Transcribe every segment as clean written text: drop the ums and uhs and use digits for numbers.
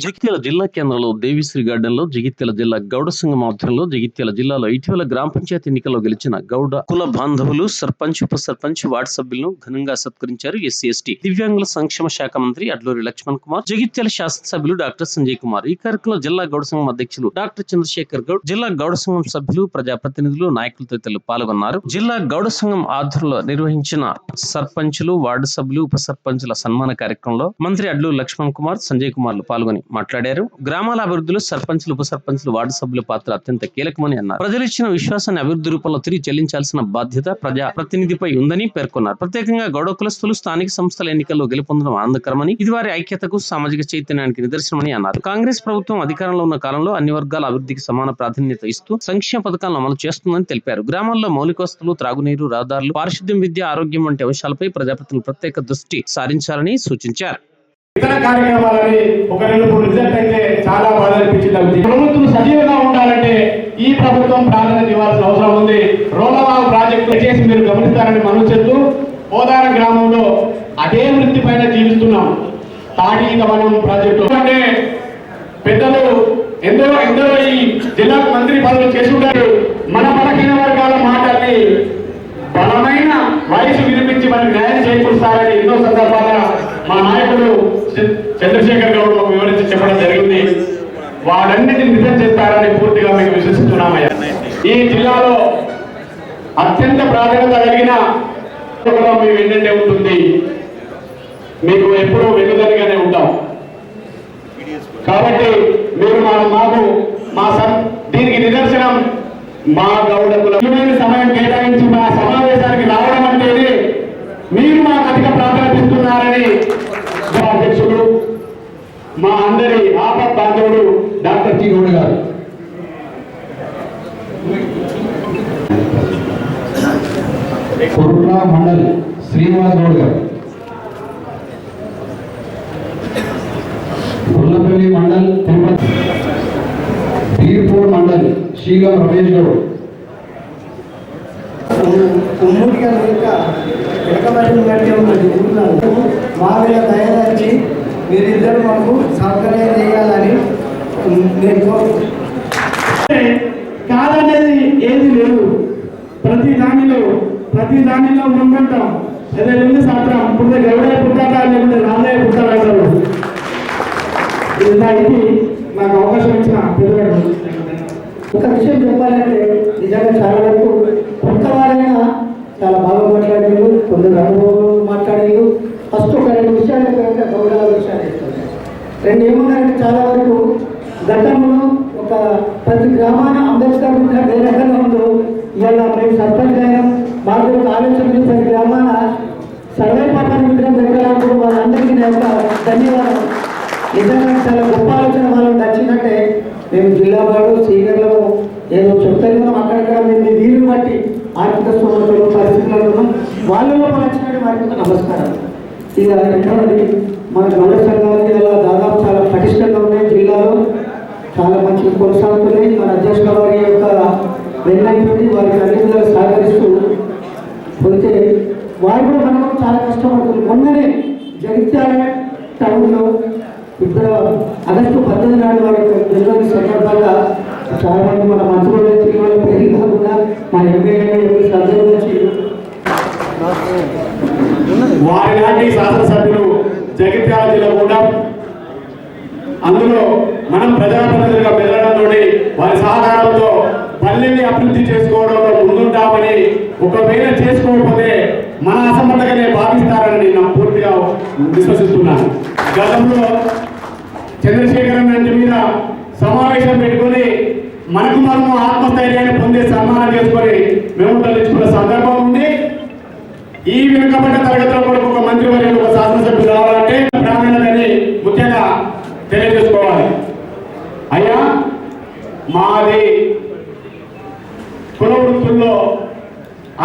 జగిత్యాల జిల్లా కేంద్రంలో దేవిశ్రీ గార్డెన్ లో జగిత్యాల జిల్లా గౌడ సంఘం ఆధ్వర్యంలో జగిత్యాల జిల్లాలో ఇటీవల గ్రామ పంచాయతీ ఎన్నికల్లో గెలిచిన గౌడ కుల బాంధవులు సర్పంచ్ ఉప సర్పంచ్ వార్డు సభ్యులను ఘనంగా సత్కరించారు ఎస్సీ ఎస్టీ దివ్యాంగుల సంక్షేమ శాఖ మంత్రి అడ్లూరి లక్ష్మణ్ కుమార్, జగిత్యాల శాసనసభ్యులు డాక్టర్ సంజయ్ కుమార్. ఈ కార్యక్రమంలో జిల్లా గౌడ సంఘం అధ్యక్షులు డాక్టర్ చంద్రశేఖర్ గౌడ్, జిల్లా గౌడ సంఘం సభ్యులు, ప్రజాప్రతినిధులు, నాయకులు తదితరులు పాల్గొన్నారు. జిల్లా గౌడ సంఘం ఆధ్వర్యంలో నిర్వహించిన సర్పంచులు, వార్డు సభ్యులు, ఉప సర్పంచుల సన్మాన కార్యక్రమంలో మంత్రి అడ్లూరి లక్ష్మణ్ కుమార్, సంజయ్ కుమార్లు పాల్గొని మాట్లాడారు. గ్రామాల అభివృద్ధిలో సర్పంచులు, ఉప సర్పంచులు, వార్డు సభ్యుల పాత్ర అత్యంత కీలకమని అన్నారు. ప్రజలు ఇచ్చిన విశ్వాసాన్ని అభివృద్ధి రూపంలో తిరిగి చెల్లించాల్సిన బాధ్యత ప్రజా ప్రతినిధిపై ఉందని పేర్కొన్నారు. ప్రత్యేకంగా గౌడ కులస్తులు స్థానిక సంస్థల ఎన్నికల్లో గెలుపొందడం ఆనందకరమని, ఇది వారి ఐక్యతకు, సామాజిక చైతన్యానికి నిదర్శనమని అన్నారు. కాంగ్రెస్ ప్రభుత్వం అధికారంలో ఉన్న కాలంలో అన్ని వర్గాల అభివృద్ధికి సమాన ప్రాధాన్యత ఇస్తూ సంక్షేమ పథకాలను అమలు చేస్తుందని తెలిపారు. గ్రామాల్లో మౌలిక వసతులు, త్రాగునీరు, రహదారులు, పారిశుద్ధ్యం, విద్య, ఆరోగ్యం వంటి అంశాలపై ప్రజాప్రతినిధులు ప్రత్యేక దృష్టి సారించాలని సూచించారు. ఇతర కార్యక్రమాలని ఒక 2-3 రిజల్ట్ అయితే చాలా బాధ అనిపించింది. ప్రభుత్వం సజీవంగా ఉండాలంటే ఈ ప్రభుత్వం ప్రాధాన్యత ఇవ్వాల్సిన అవసరం ఉంది. రోలవాగు ప్రాజెక్టు చేసి మీరు గమనిస్తారని మనం చెప్తూ పోదార గ్రామంలో అదే వృత్తి పైన జీవిస్తున్నాం. తాటి వనం ప్రాజెక్టు అంటే పెద్దలు ఎందరో ఈ జిల్లాకు మంత్రి పదవులు చేసుకుంటారు. మన బలహీన వర్గాల మాటల్ని బలమైన వయసు వినిపించి మనకు న్యాయం చేకూరుస్తారని ఎన్నో సందర్భాల మా నాయకుడు చంద్రశేఖర్ గౌడ్ వివరించి చెప్పడం జరిగింది. వాడన్నిటిని నిజం చేస్తారని పూర్తిగా మీకు విశ్వసిస్తున్నామయ్యా. ఈ జిల్లాలో అత్యంత ప్రాధాన్యత కలిగిన మీ వెన్నంటే ఉంటుంది. మీకు ఎప్పుడూ వెన్నుదనిగానే ఉంటాం. కాబట్టి మీరు దీనికి నిదర్శనం మా గౌడకుల సమయం కేటాయించి మా సమావేశానికి రావడం అంటేనే మీరు మాకు అధిక ప్రాధాన్యత ఇస్తున్నారని అధ్యక్షుడు, మా అందరి ఆపత్ బాంధవుడు డాక్టర్ టి గౌడ్ గారు. కొరుట్ల మండల్ శ్రీనివాస్ గౌడ్ గారు, గుల్లపల్లి మండల్ తిరుపతి, బీర్పూర్ మండల్ శ్రీగం రమేష్ గౌడ్, ఉమ్మడిగా వెనకబడి ఉన్నది మా మీద దయదాచి మీరిద్దరు మాకు సౌకర్యం చేయాలని కాదనేది ఏది లేదు. ప్రతి దానిలో ముందుంటాం. అదే ముందు శాస్త్రం ఇప్పుడు గౌడయ్య పుట్టాక లేకుంటే రాజయ్య పుట్టాలంటారు. ఇది నాకు అవకాశం ఇచ్చిన పెద్దవాడు. ఒక విషయం చెప్పాలంటే నిజంగా చాలా వరకు కొత్త వారైనా చాలా బాగా మాట్లాడారు, కొందరు అనుభవం మాట్లాడారు. ఫస్ట్ ఒక 2 విషయాలు గౌరవ విషయాలు చెప్తారు. 2 ఏమన్నారంటే చాలా వరకు గతంలో ఒక ప్రతి గ్రామాన అంబేద్కర్ ఏ రకంగా ఉందో ఇవాళ మేము సర్పంచ్ అయినా మాకు ఒక ఆలోచన ప్రతి గ్రామాన సర్వే పాఠాన్ని విగ్రహం పెట్టాలనుకో వాళ్ళందరికీ నేను ధన్యవాదాలు. నిజంగా చాలా గొప్ప ఆలోచన వాళ్ళకి నచ్చిందంటే మేము జిల్లా వాడు సీనియర్లను ఏదో చెప్తాను మనం అక్కడక్కడ మేము వీలు బట్టి ఆర్థిక స్థోమతలు పరిస్థితులను వాళ్ళలో నచ్చినట్టు వారికి నమస్కారం. ఇక రెండవది మన గౌడ సంఘాలు ఇలా దాదాపు చాలా పటిష్టంగా ఉన్నాయి. జిల్లాలో చాలా మంచిగా కొనసాగుతున్నాయి. మన అధ్యక్షుల వారి యొక్క వెన్నైపోయింది వారికి అన్ని విధాలు సహకరిస్తూ పోతే వారు కూడా మనకు చాలా కష్టపడుతుంది. మొన్ననే జగిత్యాల టౌన్లో ఇప్పుడు ఆగస్టు 18 నాడు వారి నిర్వహణ సందర్భంగా చాలా మంది మన మంత్రులు వచ్చి వాళ్ళ పెళ్లి కాకుండా మా ఎమ్మెల్యే సభ్యులు వచ్చి వారి లాంటి శాసనసభ్యులు జగిత్యాల జిల్లా కూడా అందులో మనం ప్రజాప్రతినిధులుగా మెదలడంతో వారి సహకారంతో పల్లెల్ని అభివృద్ధి చేసుకోవడంలో ముందుంటామని, ఒకవేళ చేసుకోకపోతే మన అసమర్థతగానే భావిస్తారని నేను పూర్తిగా విశ్వసిస్తున్నాను. గతంలో చంద్రశేఖరన్ ఇంటి మీద సమావేశం పెట్టుకొని మనము ఆత్మస్థైర్యాన్ని పొందే సన్మానం చేసుకొని మేము తల్లించుకున్న సందర్భం ఉంది. ఈ వెనుకబడ్డ తరగతిలో కూడా ఒక మంత్రివర్యులు, ఒక శాసనసభ్యులు రావాలంటే ప్రాధాన్యతని ముఖ్యంగా తెలియజేసుకోవాలి. అయ్యా మాది కుల వృత్తుల్లో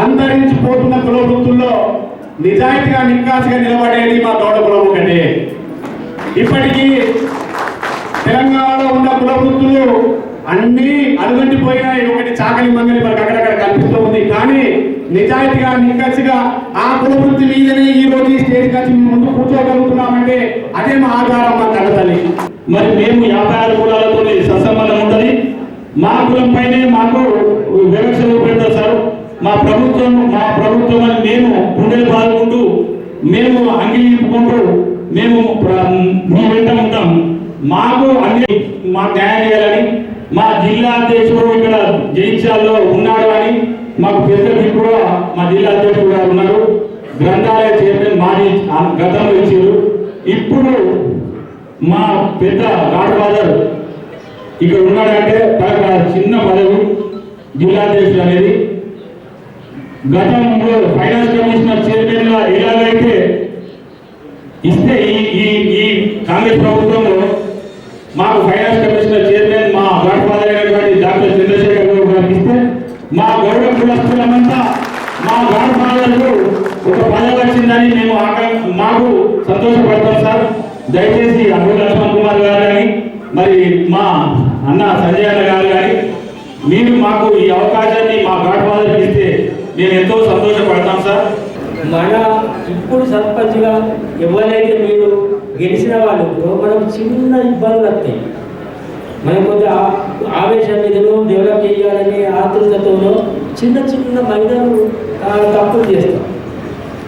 అంతరించిపోతున్న కుల వృత్తుల్లో నిజాయితీగా నిక్కాసిగా నిలబడేది మా గౌడ కులం ఒకటి. ఇప్పటికీ తెలంగాణలో ఉన్న కుల వృత్తులు అన్నీ అడుగంటిపోయినాయి. ఒకటి చాకలి మంగలి మనకు అక్కడక్కడ కనిపిస్తూ ఉంది. కానీ నిజాయితీగా నిక్కసిగా ఆ కుల వృత్తి మీదనే ఈ రోజు ఈ స్టేజ్ వచ్చి ముందు కూర్చోగలుగుతున్నామంటే అదే మా ఆధారం, మా కన్నతల్లి. మరి మేము 56 కులాలతో సత్సంబంధం ఉంటుంది. మా కులం పైనే మాకు వివక్ష చూపెడతారు సార్. మా ప్రభుత్వం అని మేము గుండెలు పాల్గొంటూ మేము అంగీకరించుకుంటూ మేము మీ వెంట ఉంటాం. మాకు అన్ని మాకు న్యాయం చేయాలని మా జిల్లా అధ్యక్షుడు ఇక్కడ జైత్యాల్లో ఉన్నాడు అని మాకు పెద్ద కూడా మా జిల్లా అధ్యక్షుడు గారు ఉన్నారు. గ్రంథాలయ చైర్మన్ మాది గతంలో ఇచ్చారు. ఇప్పుడు మా పెద్ద గాడ్ ఫాదర్ ఇక్కడ ఉన్నాడంటే చిన్న పదవి జిల్లా అధ్యక్షుడు అనేది. గతంలో ఫైనాన్స్ కమిషనర్ చైర్మన్ గా ఎలాగైతే ఇస్తే ఈ కాంగ్రెస్ ప్రభుత్వంలో మాకు ఫైనాన్స్ కమిషనర్ చైర్మన్ మా గాడ్ ఫాదర్ అయినటువంటి డాక్టర్ చంద్రశేఖర్ గౌడ్ గారికి ఇస్తే మా గౌరవ కులస్తులమంతా మా గాడ్ ఫాదర్ ఒక పదవి వచ్చిందని మేము మాకు సంతోషపడతాం సార్. దయచేసి అబ్దుల్ లక్ష్మణ్ కుమార్ గారు కానీ మరి మా అన్న సంజయ్ అన్న గారు కానీ మీరు మాకు ఈ అవకాశాన్ని మా గాడ్ ఫాదర్కి ఇస్తే మేము ఎంతో సంతోషపడతాం సార్. మన ఇప్పుడు సర్పంచ్గా ఎవరైతే మీరు గెలిచిన వాళ్ళు మనకు చిన్న ఇబ్బందులు వస్తాయి. మనం కొంచెం ఆవేశం మీదనో డెవలప్ చేయాలనే ఆతృతతోనో చిన్న మైదాలు తప్పులు చేస్తాం.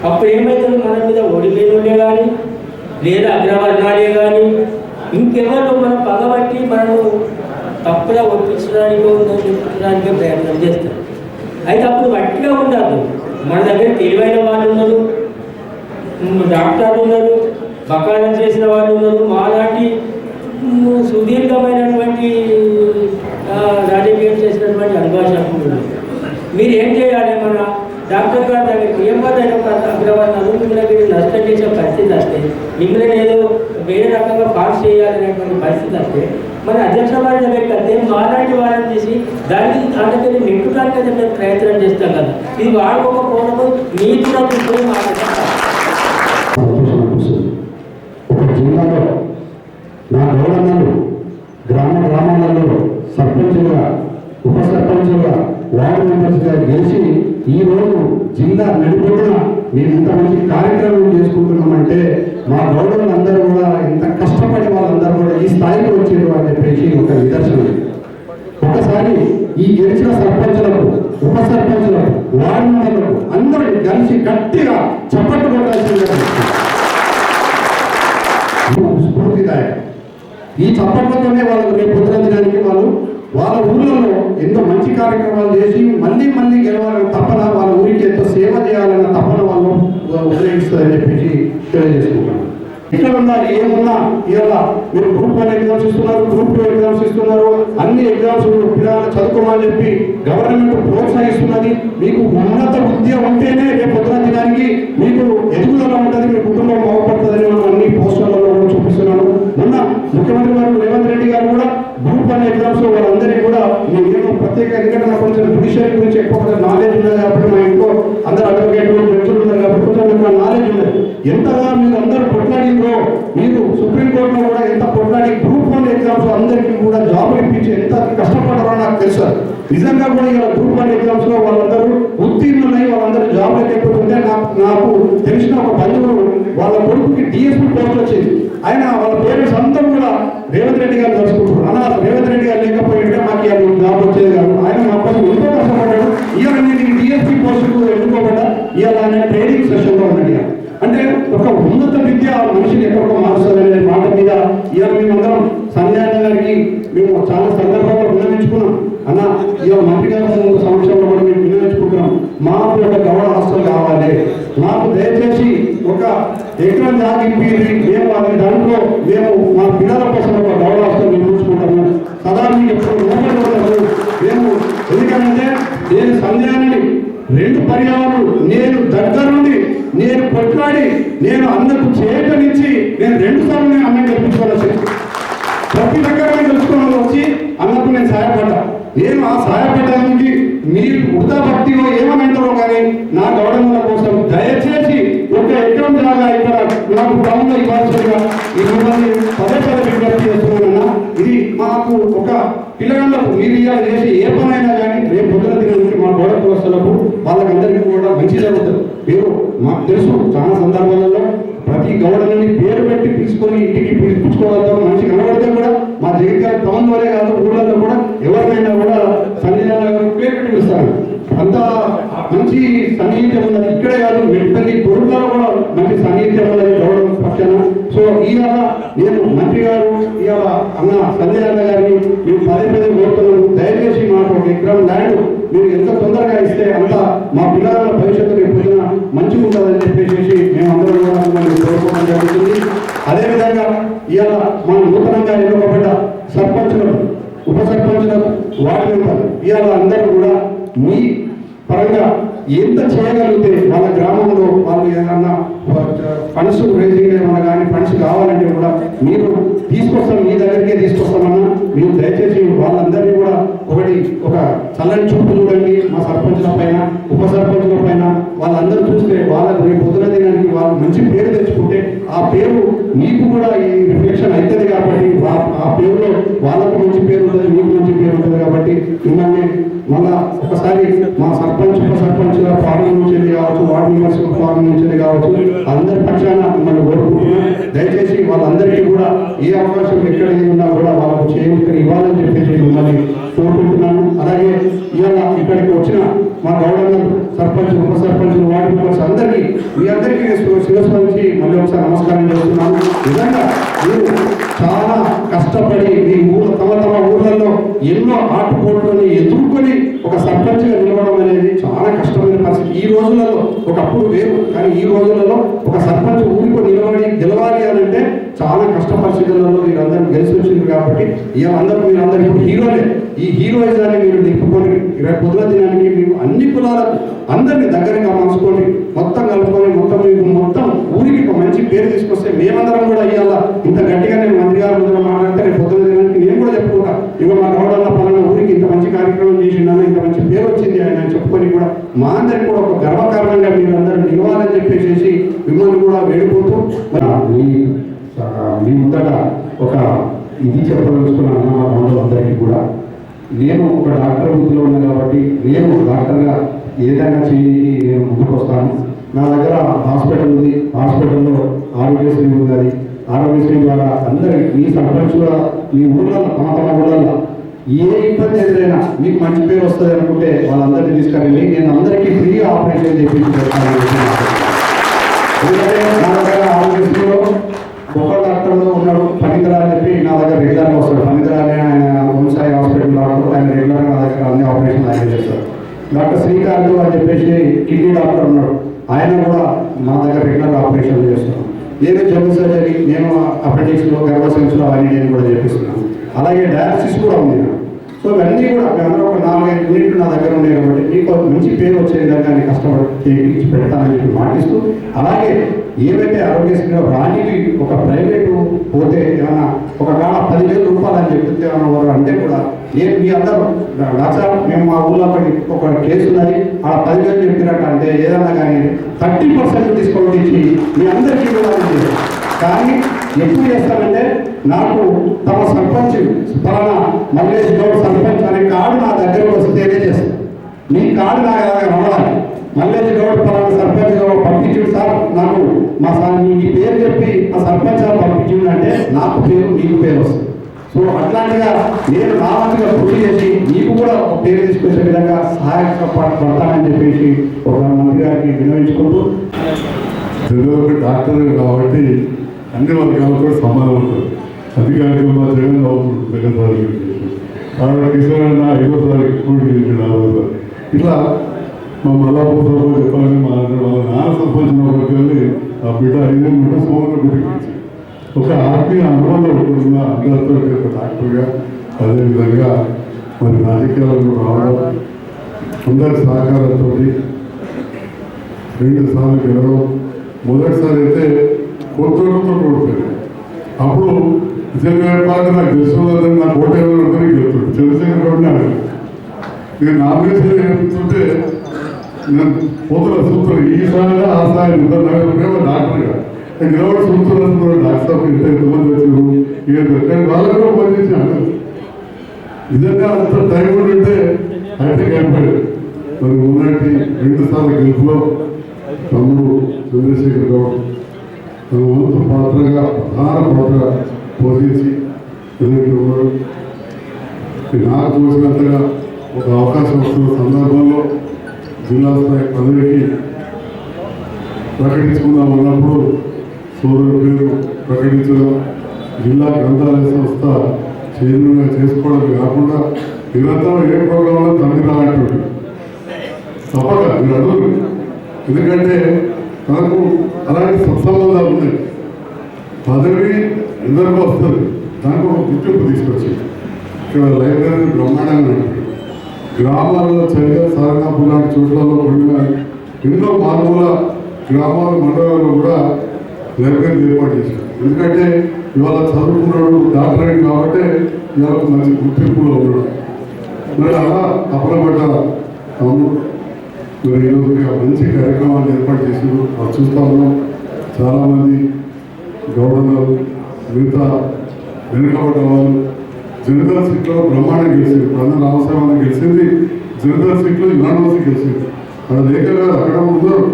అప్పుడు ఏమవుతుంది, మన మీద ఓడిపోయినోళ్ళే కానీ లేదా అగ్రవర్ణాలే కానీ ఇంకెవరు మనం పగబట్టి మనము తప్పుగా ఒప్పించడానికి ప్రయత్నం చేస్తాం. అయితే అప్పుడు వట్టిగా ఉండదు. మన దగ్గర తెలివైన వాళ్ళు ఉన్నారు, డాక్టర్లు ఉన్నారు, బకాయిలు చేసిన వాళ్ళు ఉన్నారు, మాలాంటి సుదీర్ఘమైనటువంటి రాజకీయం చేసినటువంటి అనుభవశాఖలు ఉన్నారు. మీరు ఏం చేయాలి, మన డాక్టర్ గారి దగ్గరికి ఎవరైనా అగ్రవర్ణాలు మిమ్మల్ని నష్టం చేసే పరిస్థితి వస్తే, మిమ్మల్ని ఏదో వేరే రకంగా పాస్ చేయాలనేటువంటి పరిస్థితి వస్తే మన అధ్యక్ష వారి దగ్గరికి వస్తే మాలాంటి వారిని తీసి దానికి అందుకని నింపుడానికి అయితే మేము ప్రయత్నం చేస్తాం కదా. ఇది వాడుకోకపోవడము నీతిగా తీసుకొని ఒక జిల్లాలో నా గౌరవలు గ్రామాలలో సర్పంచ్గా, ఉప సర్పంచ్గా, వార్డు మెంబర్స్గా గెలిచి ఈరోజు జిల్లా నడిపొట్టున మేము ఇంత మంచి కార్యక్రమం చేసుకుంటున్నామంటే మా గౌరవులందరూ కూడా ఇంత కష్టపడి వాళ్ళందరూ కూడా ఈ స్థాయికి వచ్చారు అని చెప్పేసి ఒక నిదర్శనం. ఒకసారి ఈ గెలిచిన సర్పంచులకు, ఉప సర్పంచులకు, వార్డు మెంబర్లకు అందరూ కలిసి గట్టిగా చప్పట్లు కొట్టాల్సిందిగా స్ఫూర్తిదాయకం. ఈ చప్పట్లతోనే వాళ్ళకు రేపు పొద్దున దినానికి వాళ్ళ ఊళ్ళలో ఎంతో మంచి కార్యక్రమాలు చేసి మళ్ళీ గెలవాలని తపన, వాళ్ళ ఊరికి ఎంతో సేవ చేయాలన్న తపన వాళ్ళు ఉదయిస్తుందని చెప్పేసి తెలియజేసుకుంటున్నాను. ఇక్కడ ఉన్నా ఏమున్నా ఇవాళ మీరు గ్రూప్ 1 ఎగ్జామ్స్ ఇస్తున్నారు, గ్రూప్ 2 ఎగ్జామ్స్ ఇస్తున్నారు, అన్ని ఎగ్జామ్స్ పిల్లలు చదువుకోమని చెప్పి గవర్నమెంట్ ప్రోత్సహిస్తున్నది. మీకు ఉన్నత విద్య ఉంటేనే రేపు పొద్దున దినానికి మీకు ఎదుగుదల ఉంటుంది, మీ కుటుంబం బాగుపడుతుందని మనం అన్ని పోస్టర్లలో చూపిస్తున్నాను. మొన్న ముఖ్యమంత్రి గారు రేవంత్ రెడ్డి గారు కూడా గ్రూప్ 1 ఎగ్జామ్స్ వాళ్ళందరికీ కూడా నేను ప్రత్యేక, ఎందుకంటే నాకు కొంచెం జుడిషియరీ గురించి ఎక్కువ నాలెడ్జ్ ఉన్నది కాబట్టి మా ఇంట్లో అందరూ అడ్వకేట్లు జడ్జిలు ఉన్నారు కాబట్టి కొంచెం నాలెడ్జ్ ఉన్నది. ఎంతగా మీరు అందరూ కొట్లాడిందో, మీరు సుప్రీంకోర్టులో కూడా ఎంత కొట్లాడి గ్రూప్ 1 ఎగ్జామ్స్ అందరికీ కూడా జాబులు ఇప్పించి ఎంత కష్టపడారో నాకు తెలుసు. నిజంగా కూడా ఇలా గ్రూప్ 1 ఎగ్జామ్స్ లో వాళ్ళందరూ ఉత్తీర్ణులై వాళ్ళందరూ జాబులకు ఎక్కుతుంటే నాకు తెలిసిన ఒక బంధువులు వాళ్ళ కొడుకుకి డిఎస్పీ పోస్ట్ వచ్చింది. ఆయన వాళ్ళ పేరెంట్స్ అందరూ కూడా రేవంత్ రెడ్డి గారు తెలుసుకుంటారు. అన్న రేవంత్ రెడ్డి గారు లేకపోయింటే మాకు ఇలా జాబ్ వచ్చేది కాదు. ఆయన మా పని ఎంతో కష్టపడ్డాడు. ఇవాళ నేను డిఎస్పీ పోస్టుకు ఎన్నుకోబడ్డా. ఇవాళ ఆయన ట్రైనింగ్ సెషన్లో ఉన్నాడు. అంటే ఒక ఉన్నత విద్య మనిషిని ఎక్కడికో మారుస్తుందనే మాట మీద ఇవాళ మేమందరం సంజయ్ గారికి మేము చాలా సందర్భంగా విన్నవించుకున్నాం. అన్న ఇవాళ మంత్రి గారి సమక్షంలో కూడా మేము విన్నవించుకుంటున్నాం. మాకు ఒక గౌరవ హాస్టల్ కావాలి, మాకు దయచేసి ఒక ఎకరం జాగింపి మేము అది దాంట్లో మేము మా పిల్లల కోసం ఒక గౌరవ హాస్టల్ నిర్మించుకుంటాము. సదా మీకు ఎప్పుడు మేము ఎందుకంటే నేను సంజయాన్ని 2 పర్యావరణలు నేను దగ్గరుండి నేను కొట్లాడి నేను అన్నకు చేతనిచ్చి నేను 2 సార్లు అన్న గెలిపించుకోవాలి. ప్రతి దగ్గర తెలుసుకోవడం వచ్చి అన్నకు నేను సహాయపడ్డా. నేను ఆ సహాయపడడానికి మీరు వృధా భక్తిలో ఏమనంటారో కానీ నా గౌరవముల కోసం దయచేసి ఒక ఎకరం జాగా ఇక్కడ నాకు టౌన్లో ఇవ్వాల్సిందిగా ఈ మిమ్మల్ని పదే విజ్ఞప్తి చేస్తున్నానన్నా. ఇది మాకు ఒక పిల్లగాళ్ళకు మీరు ఇవాళ చేసి ఏ పనైనా కానీ రేపు పొద్దున తినడానికి మా గౌరవ కులస్తులకు వాళ్ళకందరికీ కూడా మంచి జరుగుతుంది. మీరు మాకు తెలుసు చాలా సందర్భాలలో ప్రతి గౌడని పేరు పెట్టి పిలుచుకొని ఇంటికి పిలుచుకోవడంతో మనిషి కనబడుతుంది. మంత్రి గారు ఇవాళ అన్న సంజయ్ అన్న గారిని మేము పదే పదే కోరుతున్నాము, దయచేసి మాకు ఒక ఎకరం ల్యాండ్ మీరు ఎంత తొందరగా ఇస్తే అంత మా పిల్లల భవిష్యత్తు ఎప్పుడైనా మంచిగా ఉంటుందని చెప్పేసి మేము అందరూ కూడా మిమ్మల్ని కోరుకోవడం జరుగుతుంది. అదేవిధంగా ఇవాళ మన నూతనంగా ఎన్నుకోబడ్డ సర్పంచులకు, ఉప సర్పంచులకు, వార్డు మెంబర్లు ఇవాళ అందరూ కూడా మీ పరంగా ఎంత చేయగలిగితే వాళ్ళ గ్రామంలో వాళ్ళు ఏదన్నా ఫండ్స్ రేజింగ్ ఏమన్నా కానీ ఫండ్స్ కావాలంటే కూడా మీరు తీసుకొస్తాం, మీ దగ్గరికే తీసుకొస్తామన్నా మీరు దయచేసి వాళ్ళందరినీ కూడా ఒక చల్లని చూపు చూడండి. మా సర్పంచుల పైన, ఉప సర్పంచుల పైన వాళ్ళందరూ చూస్తే వాళ్ళకు రేపు పొద్దున దినానికి వాళ్ళు మంచి పేరు తెచ్చుకుంటే ఆ పేరు మీకు కూడా ఈ రిఫ్లెక్షన్ అవుతుంది కాబట్టి ఆ పేరులో వాళ్ళకు మంచి పేరు ఉంటుంది, మీకు మంచి పేరు ఉంటుంది కాబట్టి మిమ్మల్ని మళ్ళా ఒకసారి మా సర్పంచ్, ఉప సర్పంచుల ఫారం నుంచి కావచ్చు, వార్డు మెంబర్స్ ఫారం నుంచి కావచ్చు, అందరి పక్షాన మిమ్మల్ని కోరుకుంటున్నాం. దయచేసి వాళ్ళందరికీ కూడా ఏ అవకాశం ఎక్కడ ఉన్నా కూడా వాళ్ళకు చేయూతని ఇవ్వాలని చెప్పేసి మిమ్మల్ని కోరుకుంటున్నాను. అలాగే ఇవాళ ఇక్కడికి వచ్చిన మా గౌడన్నలు, సర్పంచ్, ఉప సర్పంచులు, వార్డు మెంబర్స్ అందరికీ మీ అందరికీ శిరస్సు మళ్ళీ ఒకసారి నమస్కారం చేస్తున్నాను. నిజంగా మీరు చాలా కష్టపడి మీ తమ ఊర్లలో ఎన్నో ఆటుపోట్లని ఎదుర్కొని ఒక సర్పంచ్గా నిలవడం అనేది చాలా కష్టమైన పరిస్థితి. ఈ రోజులలో ఒకప్పుడు వేరు, కానీ ఈ రోజులలో ఒక సర్పంచ్ ఊరికో నిలబడి గెలవాలి అని అంటే చాలా కష్ట పరిస్థితులలో మీరందరూ గెలిచి వచ్చింది కాబట్టి మీరందరూ ఇప్పుడు హీరోలే. ఈ హీరోయిజాన్ని మీరు నింపుకొని రేపు పొద్దున దినానికి మీకు అన్ని కులాలకు అందరినీ దగ్గరగా మనసుకొని మొత్తం కలుపుకొని మొత్తం ఊరికి ఒక మంచి పేరు తీసుకొస్తే మేమందరం కూడా ఇవాళ ఇంత గట్టిగా నేను మంత్రి గారు ముందర మాట్లాడితే రేపు పొద్దున దినానికి నేను కూడా చెప్పుకుంటా, ఇక మా గౌడన్న పలానా ఊరికి ఇంత మంచి కార్యక్రమం చేసిందని, ఇంత మంచి పేరు వచ్చింది ఆయన చెప్పుకొని కూడా మా అందరికి కూడా ఒక గర్వకారణంగా మీరు అందరూ నిలవాలని చెప్పేసి మిమ్మల్ని కూడా వేడుకుంటూ మీ ముందట ఒక ఇది చెప్పదలుచుకున్నాను. మా గౌడలందరికీ కూడా నేను ఒక డాక్టర్ వృత్తిలో ఉన్నాను కాబట్టి నేను డాక్టర్గా ఏదైనా చేయి నేను ముందుకు వస్తాను. నా దగ్గర హాస్పిటల్ ఉంది, హాస్పిటల్లో ఆరోగ్యశ్రీ ఉంది. ఆరోగ్యశ్రీ ద్వారా అందరి మీ సర్పంచుల మీ ఊళ్ళలో తమ ఊళ్ళల్లో ఏ ఇబ్బంది ఎదురైనా మీకు మంచి పేరు వస్తుంది అనుకుంటే వాళ్ళందరినీ తీసుకెళ్ళి నేను అందరికీ ఫ్రీ ఆపరేషన్ చేయించి పెడతాను. ఎందుకంటే నా దగ్గర ఆరోగ్యశ్రీలో గొప్ప డాక్టర్లో ఉన్నాడు ఫణీంద్ర అని చెప్పి నా దగ్గర రెగ్యులర్గా వస్తాడు. ఫణీంద్ర అని ఆయన వంశాయి హాస్పిటల్ డాక్టర్, ఆయన రెగ్యులర్గా నా దగ్గర అన్ని ఆపరేషన్లు ఆయన చేస్తాడు. డాక్టర్ శ్రీకాంత్ అని చెప్పేసి కిడ్నీ డాక్టర్ ఉన్నాడు, ఆయన కూడా నా దగ్గర రెగ్యులర్ ఆపరేషన్లు చేస్తాను. నేను జనరల్ సర్జరీ, నేను అపెండిక్స్లో, గర్భసంచిలో అవన్నీ నేను కూడా చేపిస్తున్నాను. అలాగే డయాలసిస్ కూడా ఉంది. సో ఇవన్నీ కూడా మేమందరూ ఒక 4-5 యూనిట్లు నా దగ్గర ఉన్నాయి కాబట్టి మీకు మంచి పేరు వచ్చే విధంగా నేను కష్టపడి చేయించి పెడతానని చెప్పి మాటిస్తూ, అలాగే ఏవైతే ఆరోగ్యశ్రీలో రానికి ఒక ప్రైవేటు పోతే ఏమన్నా ఒక కాడ 10,000 రూపాయలు అని చెప్తే వారు అంటే కూడా నేను మీ అందరూ డాక్టర్ మేము మా ఊళ్ళో ఒక కేసు ఉన్నది ఆ 10,000 చెప్పినట్టు అంటే ఏదన్నా కానీ 30% డిస్కౌంట్ ఇచ్చి మీ అందరికీ కూడా కానీ ఎప్పుడు చేస్తానంటే నాకు తమ సర్పంచ్ పలానా మల్లేష్ గౌడ్ సర్పంచ్ అనే కార్డు నా దగ్గరకు వస్తేనే చేస్తాను. మీ కార్డు నా దగ్గర రావాలి, మల్లేష్ గౌడ్ పలానా సర్పంచ్ పంపించు సార్, నాకు మా సార్ మీ పేరు చెప్పి ఆ సర్పంచ్ పంపించింది అంటే నాకు పేరు మీకు పేరు వస్తుంది. సో అట్లాంటిగా నేను నా వంతుగా కృషి చేసి మీకు కూడా ఒక పేరు తీసుకొచ్చే విధంగా సహాయపడతానని చెప్పేసి ఒక మంత్రి గారికి వినియోగించుకుంటూ, డాక్టర్ కాబట్టి అన్ని వర్గాలు కూడా సమానం ఉంటుంది. అధికారికంగా జగన్ అవుతుంది సెకండ్ తారీఖు కాబట్టి కిషోర్ 5వ తారీఖు కూడా ఇట్లా మా మల్లాపూర్ సభ చెప్పాలని మా నాన్న సంపాదించిన వెళ్ళి ఆ బిడ్డ 5 ఏళ్ళు సోమవారం బిడ్డకి ఒక ఆత్మీయ అనుభవం ఉన్న అందరితో ఒక డాక్టర్గా అదేవిధంగా మరి రాజకీయాలకు రావడం అందరి సహకారంతో 2 సార్లు గెలవడం. మొదటిసారి అయితే కొత్తతో ఓడిపోయారు. అప్పుడు నిజంగా పాటు నాకు తెలుసుకోవాలని నాకు ఓటేవాళ్ళందరికీ గెలుతుంది. చంద్రశేఖర్ గౌడ్ని నేను నామినేషన్ చెప్తుంటే నేను పోతున్న సూత్రం ఈసారి ఆ స్థాయి నగరంలో డాక్టర్గా గెలవడ సూత్రం డాక్టర్ ఎంతమంది వచ్చారు ఏదో వాళ్ళకు కూడా పనిచేసాను. నిజంగా అంత టైం ఉంటే అయితే కనపడారు. మరి ఉన్నట్టు 2 సార్లు గెలుపులో తమ్ముడు చంద్రశేఖర్ గౌడ్ తన వంతు పాత్రగా ప్రధాన పాత్ర పోషించి ఎదుర్కొన్నాడు. నాకు చూసినంతగా ఒక అవకాశం వస్తున్న సందర్భంలో జిల్లా స్థాయి పదవికి ప్రకటించుకుందాం అన్నప్పుడు సోదరుడు పేరు ప్రకటించడం జిల్లా గ్రంథాలయ సంస్థ చైర్మన్గా చేసుకోవడం కాకుండా నిరంతరం ఏ ప్రోగ్రాంలో తల్లి రానట్టు తప్పక మీరు అడుగు. ఎందుకంటే తనకు అలాంటి సత్సంబంధాలు ఉన్నాయి. పదవి ఎందరికీ వస్తుంది, దానికి ఒక గుర్తింపు తీసుకొచ్చి ఇక్కడ లైబ్రరీ బ్రహ్మాండంగా ఉంటుంది. గ్రామాలలో చైతన్య సారనాపూర్ లాంటి చోట్లలో కొన్ని ఎన్నో మారుమూల గ్రామాల మండలాల్లో కూడా లైబ్రరీ ఏర్పాటు చేశారు. ఎందుకంటే ఇవాళ చదువుకున్నాడు డాక్టరేట్ కాబట్టి ఇవాళ మంచి గుర్తింపులో ఉన్నాడు. మరి అలా తప్పనబడ్డ తమ్ముడు మరి ఈరోజు మంచి కార్యక్రమాలు ఏర్పాటు చేసి చూస్తూ ఉన్నాం. చాలామంది గౌడలు మిగతా వెనుకబడ్డ వాళ్ళు జనరల్ సీట్లో బ్రహ్మాండం గెలిచింది. ప్రధాన రామస్వామి గెలిచింది, జనరల్ సీట్లో యూనివర్సిటీ గెలిచింది. అక్కడ లేక కాదు, అక్కడ ఉన్నారు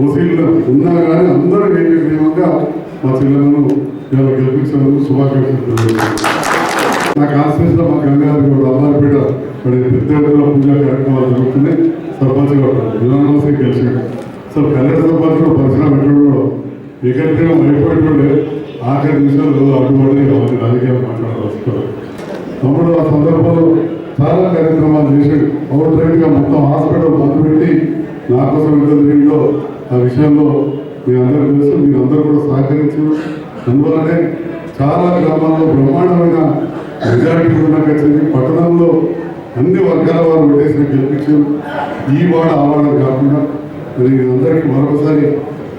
ఓసీలు ఉన్నా కానీ అందరూ ఏకంగా మా చెల్లెలను ఇలా గెలిపించినందుకు శుభాకాంక్షలు. నా కాన్స్టిట్యూన్సీలో మా గంగాధర్ గౌడ్ అమ్మారిపేట మరి పెద్ద ఎత్తున పూజా కార్యక్రమాలు జరుగుతున్నాయి. సర్పంచ్ యూనివర్సిటీ గెలిచింది. అసలు కళ్యాణ సర్పంచ్ పరిశ్రమ పెట్టడం ఏకగ్రీవం అయిపోయేటోడే ఆఖరి నిమిషాలు అడ్డుపడి అవన్నీ రాజకీయాలు మాట్లాడాల్సి తమ్ముడు ఆ సందర్భంలో చాలా కార్యక్రమాలు చేశాడు. అవుట్ రైట్గా మొత్తం హాస్పిటల్ బంద్ పెట్టి నా కోసం ఎంత జరిగిందో ఆ విషయంలో మీ అందరూ తెలుసు. మీరందరూ కూడా సహకరించారు. అందువల్లనే చాలా గ్రామాల్లో బ్రహ్మాండమైన మెజారిటీ కూడా వచ్చింది. పట్టణంలో అన్ని వర్గాల వారు ఓటేసిన గెలిపించారు. ఈ వాడ ఆ వాడ కాకుండా మరి అందరికీ మరొకసారి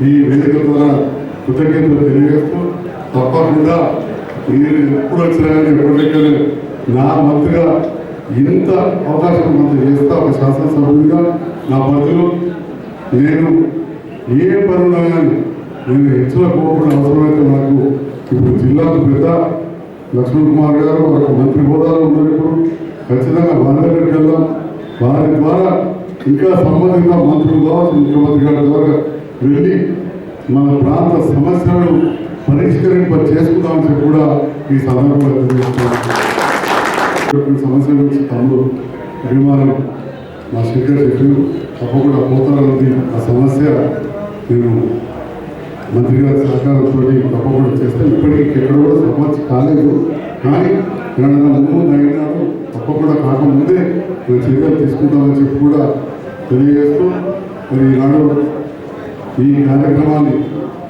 ఈ వేదిక ద్వారా కృతజ్ఞతలు తెలియజేస్తూ తప్పకుండా మీరు ఎప్పుడు వచ్చినా కానీ ఎప్పటికీ నా మంత్రిగా ఇంత అవకాశం కొంత చేస్తా. ఒక శాసనసభ్యుడిగా నా పరిధిలో నేను ఏ పనున్నా కానీ నేను హెచ్చుల పోకుండా అవసరమైతే నాకు ఇప్పుడు జిల్లాకు పెద్ద లక్ష్మణ్ కుమార్ గారు ఒక మంత్రి హోదాలో ఉన్నారు. ఇప్పుడు ఖచ్చితంగా వారి దగ్గరికి వెళ్దాం. వారి ద్వారా ఇంకా సంబంధిత మంత్రులు కావచ్చు, ముఖ్యమంత్రి గారి ద్వారా వెళ్ళి మన ప్రాంత సమస్యలను పరిష్కరింప చేసుకుందామని చెప్పి కూడా ఈ సందర్భంగా తెలియజేస్తున్నాను. సమస్యల గురించి తమ్ముడు అభిమానం మా శంకర్ చెప్పారు. తప్పకుండా పోతారన్నది ఆ సమస్య నేను మంత్రి గారి సహకారంతో తప్పకుండా చేస్తాను. ఇప్పటికీ ఎక్కడ కూడా సమస్య కాలేదు, కానీ ఏదైనా ముందు అయినాడు తప్పకుండా కాకముందే మేము చర్యలు తీసుకుంటామని చెప్పి కూడా తెలియజేస్తూ మరి ఈనాడు ఈ కార్యక్రమాన్ని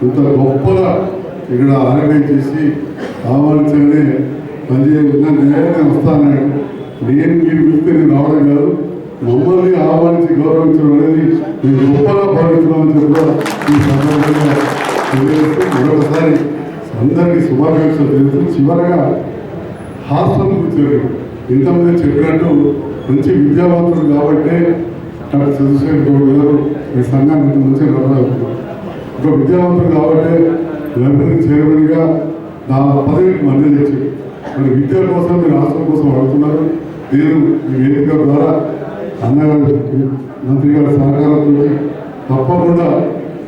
ఇంత గొప్పగా ఇక్కడ ఆర్గనైజ్ చేసి ఆహ్వానించగానే పనిచేయకుండా నేనే వస్తానన్నాడు. నేను మీరు పిలిస్తే నేను రావడం కాదు, మమ్మల్ని ఆహ్వానించి గౌరవించడం అనేది నేను గొప్పగా భావించడం కూడా ఈ సందర్భంగా తెలియజేస్తూ మరొకసారి అందరికీ శుభాకాంక్షలు తెలుస్తూ చివరగా హాస్టల్ కూర్చోరు. ఇంతమంది చెప్పినట్టు మంచి విద్యావంతులు కాబట్టి డాక్టర్ చంద్రశేఖర్ గౌడ్ గారు ఈ సంఘాన్ని ఇంత మంచిగా నడపాలనుకున్నారు. ఒక విద్యావంతులు కాబట్టి లైబ్రరీ చైర్మన్గా నా పదవికి మళ్ళీ తెచ్చారు. మరి విద్య కోసం మీరు హాస్టల్ కోసం అడుగుతున్నారు. నేను ఈ వేదిక ద్వారా అన్నగారు మంత్రి గారి సహకారంతో తప్పకుండా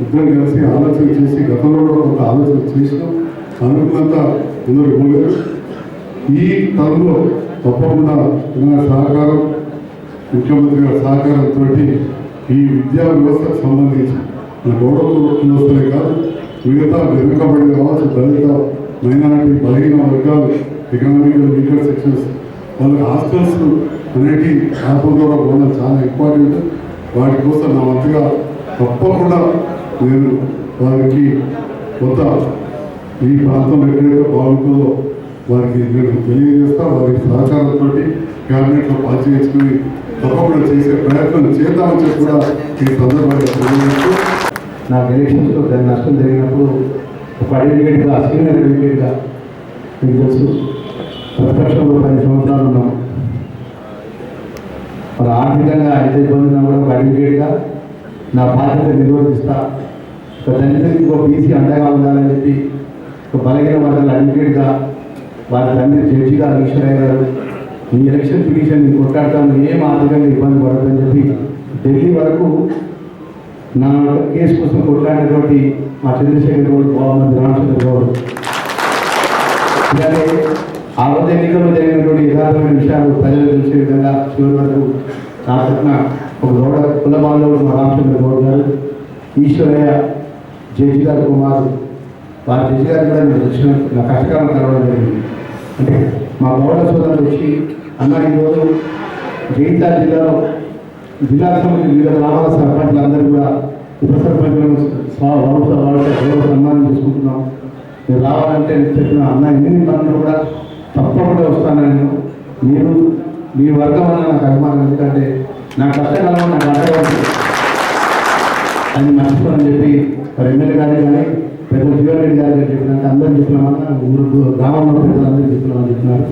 ఇద్దరు కలిసి ఆలోచన చేసి గతంలో కూడా కొంత ఆలోచన చేసినాం. అనుకున్నంత ముందుకు పోలేదు. ఈ తరంలో తప్పకుండా నా సహకారం, ముఖ్యమంత్రి గారి సహకారంతో ఈ విద్యా వ్యవస్థకు సంబంధించి మన గౌరవ వ్యవస్థలే కాదు, మిగతా వెనుకబడి కావచ్చు, దళిత మైనారిటీ బలహీన వర్గాలు, ఎకనామికల్ వీకర్ సెక్షన్స్ వాళ్ళకి హాస్టల్స్ అనేటి ఆత్మగౌరవ భవనం చాలా ఇంపార్టెంట్. వాటి కోసం నా వంతుగా తప్పకుండా నేను వారికి కొత్త ఈ ప్రాంతం ఎక్కడైతే బాగుంటుందో వారికి నేను తెలియజేస్తా. వారి సహకారంతో క్యాబినెట్లో పాస్ చేసుకుని తప్పకుండా చేసే ప్రయత్నం చేద్దామని చెప్పి కూడా ఈ సందర్భంగా తెలియజేస్తూ నాకు ఎలక్షన్స్లో దాని నష్టం జరిగినప్పుడు ఒక అడ్వకేట్గా సీనియర్ అడ్వకేట్గా మీకు తెలుసు ప్రతిపక్షంలో 10 సంవత్సరాలు ఉన్నాం. మరి ఆర్థికంగా ఎంత ఇబ్బంది ఉన్నా కూడా ఒక అడ్వకేట్గా నా బాధ్యత నిర్వర్తిస్తా. ఒక తండ్రికి ఒక బీసీ అండగా ఉండాలని చెప్పి ఒక బలహీన వర్గాల అడ్వకేట్గా వారి తండ్రి జడ్జిగా ఈశ్వరయ్య గారు ఈ ఎలక్షన్ పిటిషన్ కొట్లాడతాను, ఏం ఆర్థికంగా ఇబ్బంది పడదని చెప్పి ఢిల్లీ వరకు నా కేసు కోసం కొట్లాడినటువంటి మా చంద్రశేఖర్ గౌడ్, బాబు రామచంద్ర గౌడ్, ఇలాగే ఆ రోజు ఎన్నికల్లో జరిగినటువంటి యథార్థమైన విషయాలు ప్రజలు తెలిసే విధంగా చివరి వరకు నా తరఫున ఒక గౌడ కుల బాంధవుడు మా రామచంద్ర గౌడ్ గారు, ఈశ్వరయ్య జడ్జి గారు కుమారు వారి జడ్జి గారు కూడా నేను వచ్చిన నా కష్టకాలం కలవడం జరిగింది. అంటే మా గౌడ సోదరులు వచ్చి అన్న ఈరోజు జగిత్యాల జిల్లాలో జిల్లాకు సంబంధించిన వివిధ గ్రామాల సర్పంచులందరూ కూడా ఉప సర్పంచులను గౌరవ సన్మానం చేసుకుంటున్నాం. మీరు రావాలంటే చెప్పిన అన్న ఎన్ని పనులు కూడా తప్పకుండా వస్తాను నేను. మీరు మీ వర్గం అన్న నాకు అభిమానం, ఎందుకంటే నా కష్టకాలంలో నాకు అడగవచ్చు అని మర్చిపోనని చెప్పి మరి ఎమ్మెల్యే గారు కానీ పెద్ద జీవన్ రెడ్డి గారు చెప్పినట్టు అందరూ చెప్పినామన్నా ఊరు గ్రామంలో పెద్దలందరూ చెప్పినామని చెప్పినారు.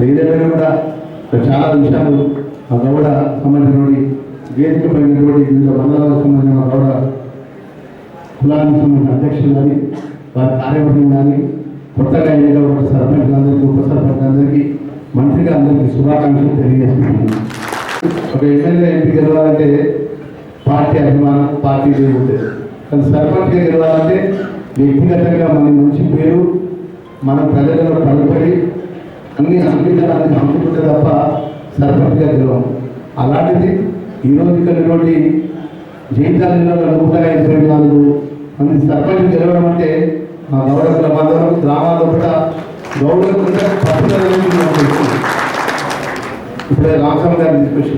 ఏదైనా కూడా చాలా విషయాలు ఆ గౌడ సంబంధించినటువంటి వేదిక పైనటువంటి వివిధ మండలాలకు సంబంధించిన గౌడ కులానికి సంబంధించిన అధ్యక్షులు కానీ వారి కార్యవర్గం కానీ కొత్తగా ఎన్నికల సర్పంచులందరికీ ఉప సర్పంచులందరికీ మంత్రిగా అందరికీ శుభాకాంక్షలు తెలియజేస్తున్నాను. ఒక ఎమ్మెల్యే ఎంపీ గెలవాలంటే పార్టీ అభిమానం, పార్టీ ఉంటుంది. కానీ సర్పంచ్గా గెలవాలంటే వ్యక్తిగతంగా మన మంచి పేరు, మన ప్రజలలో పలుపడి అన్ని అన్ని హంపుకుంటే తప్ప సర్పంచ్గా గెలవం. అలాంటిది ఈరోజు ఇక్కడ జగిత్యాల జిల్లాలో 154 మంది సర్పంచ్ గెలవడం అంటే మా గౌడ కుల బంధువులు గ్రామాల్లో కూడా గౌడలకు ఇప్పుడే రామస్వామి గారిని తీసుకొచ్చి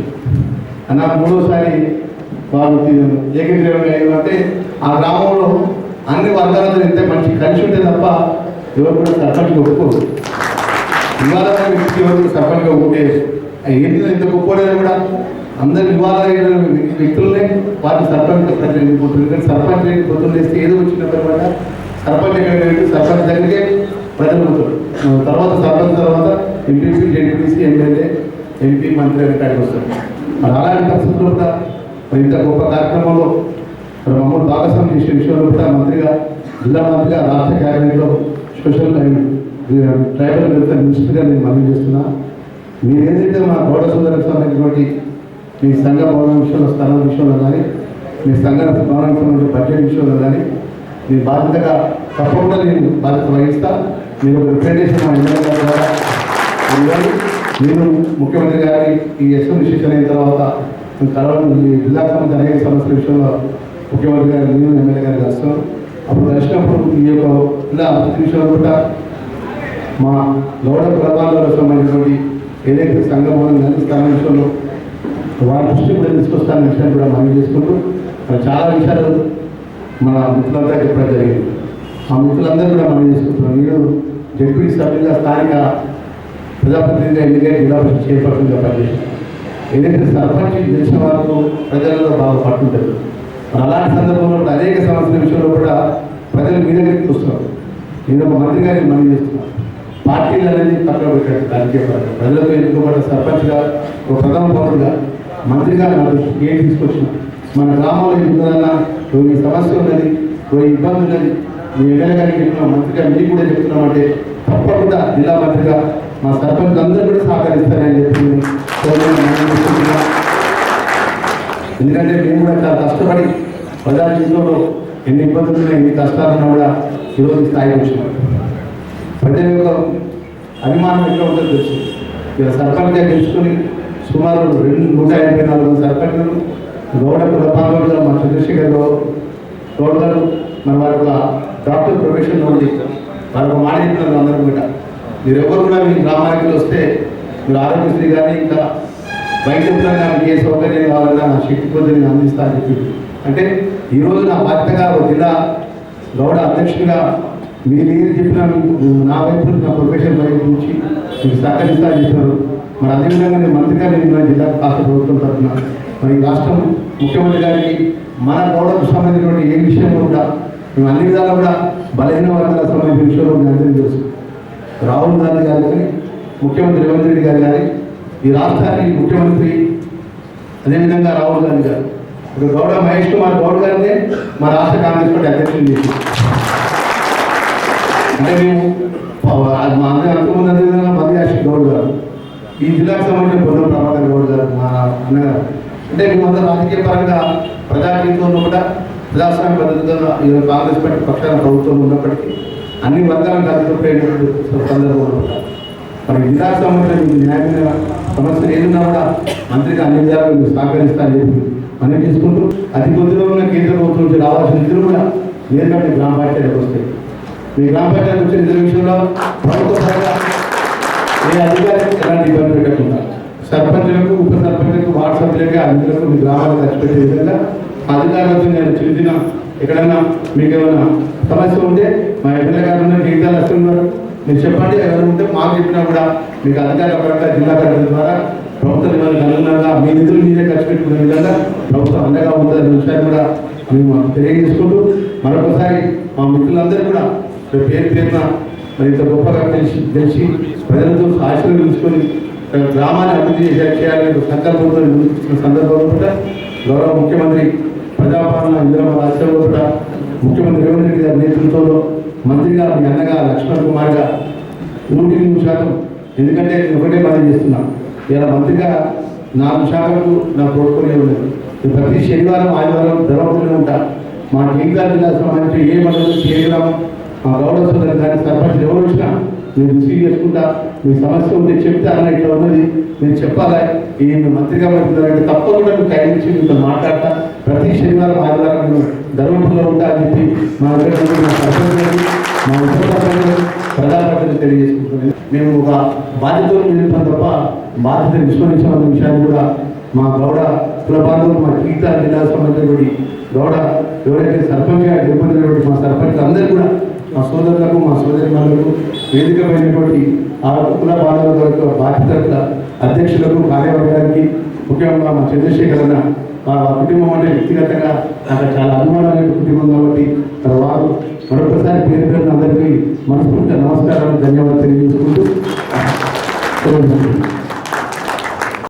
అన్న 3వసారి వాళ్ళు ఏకగ్రీవంగా అంటే ఆ గ్రామంలో అన్ని వర్గాలతో ఇంత మంచి కలిసి ఉంటే తప్ప ఎవరు కూడా సర్పంచ్గా ఒప్పుకోరు. ఇవాళ వ్యక్తి ఎవరు సర్పంచ్గా ఉంటే ఏంటి ఇంత గొప్పడని కూడా అందరు ఇవాళ వ్యక్తులనే వారిని సర్పంచ్ ప్రతినిధించుకుంటారు. కానీ సర్పంచ్ పొద్దున్న వేస్తే ఏదో వచ్చిన తర్వాత సర్పంచ్ ఎక్కడ సర్పంచ్ దగ్గరికే ప్రజలు పోతారు. తర్వాత సర్పంచ్ తర్వాత ఎంపీసీ, జెడ్పీసీ, ఎమ్మెల్యే, ఎంపీ, మంత్రి అనే కాడికి వస్తారు. మరి అలాంటి పరిస్థితుల్లో కూడా మరి ఇంత గొప్ప కార్యక్రమంలో మరి మమ్మల్ని భాగస్వామ్యం చేసే విషయంలో కూడా మంత్రిగా, జిల్లా మంత్రిగా, రాష్ట్ర క్యాబినెట్లో సోషల్ ట్రైబల్ వెల్ఫేర్ మినిస్టర్గా నేను మనవి చేస్తున్నా. మీరు ఏదైతే మా గౌడ సోదరులకు సంబంధించినటువంటి మీ సంఘ భవనం విషయంలో, స్థలం విషయంలో కానీ, మీ సంఘ భవనానికి సంబంధించిన బడ్జెట్ విషయంలో కానీ మీ బాధ్యతగా తప్పకుండా నేను బాధ్యత వహిస్తా. మీరు ఒక రిప్రజెంటేషన్ మా ఎమ్మెల్యే గారి ద్వారా నేను ముఖ్యమంత్రి గారి ఈ ఎస్ఎం అయిన తర్వాత కలవడం, ఈ జిల్లాకు సంబంధించిన అనేక సమస్యల విషయంలో ముఖ్యమంత్రి గారు నేను ఎమ్మెల్యే గారు కలుస్తాం. అప్పుడు కలిసినప్పుడు ఈ యొక్క జిల్లా అభివృద్ధి విషయంలో కూడా మా గౌడ కులబాంధవులకు సంబంధించినటువంటి ఏదైతే సంఘ భవనం కానీ స్థలం విషయంలో వారి దృష్టి కూడా తీసుకొస్తానన్న విషయాన్ని కూడా మనవి చేసుకుంటూ చాలా విషయాలు మన మిత్రులంతా చెప్పడం జరిగింది. ఆ మిత్రులందరూ కూడా మనం చేసుకుంటున్నాం. మీరు జడ్పీ సభ్యులుగా స్థానిక ప్రజాప్రతినిధిగా ఎన్నికై జిల్లా పరిషత్ చైర్పర్సన్గా పనిచేస్తారు. ఏదైతే సర్పంచ్ గెలిచిన వారికి ప్రజలలో బాగా పట్టుంటారు. మరి అలాంటి సందర్భంలో అనేక సమస్యల విషయంలో కూడా ప్రజలు మీ దగ్గరికి వస్తున్నారు. నేను ఒక మంత్రి గారిని మనం చేస్తున్నాను. పార్టీలు అనేది పక్కన పెట్టారు. రాజకీయ పార్టీ ప్రజలకు ఎన్నుకోబడ్డ సర్పంచ్గా, ఒక ప్రథమ పౌరుడుగా, మంత్రిగా నా దృష్టికి ఏం తీసుకొచ్చిన మన గ్రామంలో ఎందుకన్నా ఈ సమస్య ఉన్నది, ఇబ్బంది ఉన్నది, మీ ఎమ్మెల్యే గారికి చెప్తున్నాం, మంత్రిగా మీకు కూడా చెప్తున్నామంటే తప్పకుండా జిల్లా మంత్రిగా మా సర్పంచ్ అందరూ కూడా సహకరిస్తారని చెప్పి ఎందుకంటే మేము కూడా చాలా కష్టపడి ప్రజా జీవితంలో ఎన్ని ఇబ్బందులు ఉన్నా, ఎన్ని కష్టాలున్నా కూడా ఈరోజు స్థాయికి వచ్చినాం. ప్రజల యొక్క అభిమానం ఎట్లా ఉంటుందో తెలుసు. ఇలా సర్పంచ్గా గెలుచుకొని సుమారు 184 సర్పంచులు గౌడ కులపాలుగా మా చంద్రశేఖర్ గౌడ్ గారు మన వారి యొక్క డాక్టర్ ప్రొఫెషన్లో ఉంది. వారికి మాట చెప్తున్నారు అందరూ కూడా, మీరు ఎవరు కూడా మీ గ్రామానికి వస్తే మీరు ఆరోగ్యశ్రీ కానీ ఇంకా వైద్యపరంగా మీకు ఏ సౌకర్యం కావాలన్నా నా శక్తి కొద్ది నేను అందిస్తానని చెప్పి, అంటే ఈరోజు నా బాధ్యతగా ఒక జిల్లా గౌడ అధ్యక్షుడిగా మీరు ఏది చెప్పినా నా వైపు నా ప్రొఫెషన్ వైపు నుంచి మీకు సహకరిస్తానని చెప్పారు. మరి అదేవిధంగా నేను మంత్రిగా నేను జిల్లా రాష్ట్ర ప్రభుత్వం తరఫున మరి రాష్ట్రం ముఖ్యమంత్రి గారికి మన గౌడకు సంబంధించినటువంటి ఏ విషయంలో కూడా మేము అన్ని విధాలు కూడా బలహీన వర్గాలకు సంబంధించిన విషయంలో మీ అందరికీ తెలుసు. రాహుల్ గాంధీ గారు కానీ, ముఖ్యమంత్రి రేవంత్ రెడ్డి గారు కానీ, ఈ రాష్ట్రానికి ముఖ్యమంత్రి అదేవిధంగా రాహుల్ గాంధీ గారు, ఇప్పుడు గౌడ మహేష్ కుమార్ గౌడ్ గారినే మా రాష్ట్ర కాంగ్రెస్ పార్టీ అధ్యక్షులు చేసి, అంటే మేము మా అందరూ అంతకుముందు అదేవిధంగా మధ్యాషి గౌడ్ గారు, ఈ జిల్లాకు సంబంధించిన పొన్నం ప్రభాకర్ గౌడ్ గారు మా అన్నగారు, అంటే మేమందరూ రాజకీయ పరంగా ప్రజా జీవితంలో కూడా ప్రజాస్వామ్య పద్ధతిగా ఈ కాంగ్రెస్ పార్టీ పక్షాన ప్రభుత్వం ఉన్నప్పటికీ అన్ని వర్గాలను కలిసిపోయినటువంటి సందర్భంలో మరి జిల్లాకు సంబంధించిన న్యాయమైన సమస్యలు ఏదన్నా కూడా మంత్రిగా అన్ని విధాలుగా మీరు సహకరిస్తారని చెప్పి మనం చేసుకుంటూ అతి కొద్దిగా ఉన్న కేంద్ర ప్రభుత్వం నుంచి రావాల్సిన నిధులు కూడా నేరుగా గ్రామ పంచాయతీలకు వస్తాయి. మీ గ్రామ పంచాయతీ వచ్చిన నిధుల విషయంలో ప్రభుత్వ పరంగా ఏ అధికారి ఎలాంటి ఇబ్బంది పెట్టకుండా సర్పంచులకు ఉప సర్పంచులకు వార్డు సభ్యులకి ఆ నిధులకు మీ గ్రామాలకు ఖర్చు పెట్టే విధంగా అధికారులతో నేను చిన్న ఎక్కడన్నా మీకు ఏమైనా సమస్య ఉంటే మా ఎమ్మెల్యే గారు ఉన్న జీవితాలు వస్తున్నారు మీరు చెప్పండి. ఎవరు ఉంటే మాకు చెప్పినా కూడా మీకు అధికారుల పరంగా జిల్లా కలెక్టర్ ద్వారా ప్రభుత్వ నిబంధనలకు అనుగుణంగా మీ నిధులు మీదే ఖర్చు పెట్టుకునే విధంగా ప్రభుత్వం అండగా ఉంటుందనే విషయాన్ని కూడా మేము తెలియజేసుకుంటూ మరొకసారి మా మిత్రులందరూ కూడా పేరు పేరున మరి ఇంత గొప్పగా తెలిసి ప్రజలతో ఆశీర్వదించుకొని గ్రామాన్ని అభివృద్ధి చేయాలనే సంకల్పంతో ముందుకు సందర్భంలో కూడా గౌరవ ముఖ్యమంత్రి ప్రజాపాలన ఇందిరమ్మ రాష్ట్రంలో కూడా ముఖ్యమంత్రి రేవంత్ రెడ్డి గారి నేతృత్వంలో మంత్రిగా మీ అన్నగా లక్ష్మణ్ కుమార్గా 100%. ఎందుకంటే నేను ఒకటే పని చేస్తున్నాను. ఇలా మంత్రిగా 4 శాఖలకు నా ప్రోత్కొనే ఉండదు. నేను ప్రతి శనివారం ఆదివారం ధర్మపురిలో ఉంటా. మా జీవితాల జిల్లా సంబంధించి ఏ మండలం ఏ గ్రామం మా గౌరవ సోదరు కానీ సర్పంచ్ ఎవరు వచ్చినా నేను రిసీవ్ చేసుకుంటా. మీ సమస్య ఉంటే చెప్తారని ఇట్లా ఉన్నది నేను చెప్పాలా ఈ మంత్రిగా పడుతున్నారంటే తప్పకుండా మీకు టైం ఇచ్చి మీతో మాట్లాడతా. ప్రతి శనివారం ఆదివారం నేను ధర్మపురిలో ఉంటా అని చెప్పి మా దగ్గర మా సర్పంచ్ మా ఉప సర్పంచ్ ప్రజాప్రతినిధులు తెలియజేసుకుంటున్నాను. మేము ఒక బాధ్యతలు నిలుపుతాం తప్ప బాధ్యత విస్మరించాలన్న విషయాన్ని కూడా మా గౌడ కుల బాంధవులు మా గీత జిల్లా సంబంధించినటువంటి గౌడ ఎవరైతే సర్పంచ్గా గెలుపొందినటువంటి మా సర్పంచ్ అందరూ కూడా మా సోదరులకు మా సోదరిమణులకు వేదికమైనటువంటి ఆ కుల బాంధవుల యొక్క బాధ్యతల అధ్యక్షులకు కార్యవర్గానికి ముఖ్యంగా మా చంద్రశేఖర్ అన్న మా కుటుంబం అంటే వ్యక్తిగతంగా నాకు చాలా అభిమానమైన కుటుంబం కాబట్టి వారు మరొకసారి పేరు పేరున అందరికీ మనస్ఫూర్తిగా నమస్కారాలు ధన్యవాదాలు తెలియజేసుకుంటూ